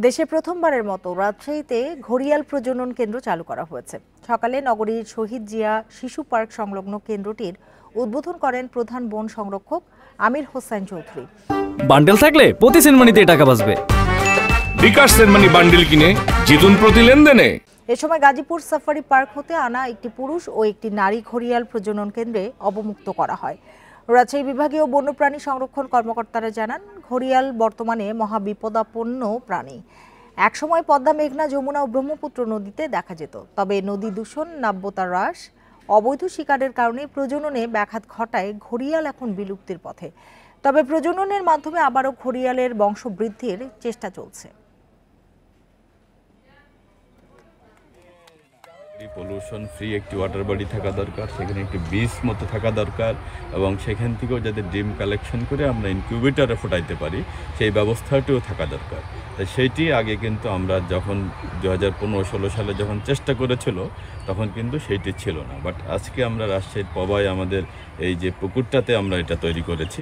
দেশে প্রথমবারের মতো রাজশাহীতে ঘড়িয়াল প্রজনন কেন্দ্র চালু করা হয়েছে। সকালে নগরীর শহীদ জিয়া শিশু পার্ক সংলগ্ন কেন্দ্রটির উদ্বোধন করেন প্রধান বন সংরক্ষক আমির হোসেন চৌধুরী। বান্ডেল থাকলে প্রতি সেনমানিতে টাকা বাঁচবে। বিকাশ সেনমানি বান্ডেল কিনে জিতুন প্রতি লেনদেনে। এ সময় গাজীপুর সাফারি পার্ক হতে আনা একটি পুরুষ ও একটি নারী ঘড়িয়াল প্রজনন কেন্দ্রে অবমুক্ত করা হয়। রাজশাহী বিভাগীয় বন্যপ্রাণী সংরক্ষণ কর্মকর্তারা জানান, ঘড়িয়াল বর্তমানে মহাবিপদাপন্ন প্রাণী। একসময় পদ্মা, মেঘনা, যমুনা ও ব্রহ্মপুত্র নদীতে দেখা যেত। তবে নদী দূষণ, নাব্যতা হ্রাস, অবৈধ শিকারের কারণে প্রজননে ব্যাঘাত ঘটায় ঘড়িয়াল এখন বিলুপ্তির পথে। তবে প্রজননের মাধ্যমে আবারও ঘড়িয়ালের বংশবৃদ্ধির চেষ্টা চলছে। পলিউশন ফ্রি একটি ওয়াটার বডি থাকা দরকার, সেখানে একটি বীজ মতো থাকা দরকার এবং সেখান থেকেও যাতে ডিম কালেকশন করে আমরা ইনকিউবেটরে ফোটাইতে পারি সেই ব্যবস্থাটিও থাকা দরকার। তাই সেইটি আগে কিন্তু আমরা যখন 2015-16 সালে যখন চেষ্টা করেছিল তখন কিন্তু সেইটি ছিল না, বাট আজকে আমরা রাজশাহীর পবায় আমাদের এই যে পুকুরটাতে আমরা এটা তৈরি করেছি।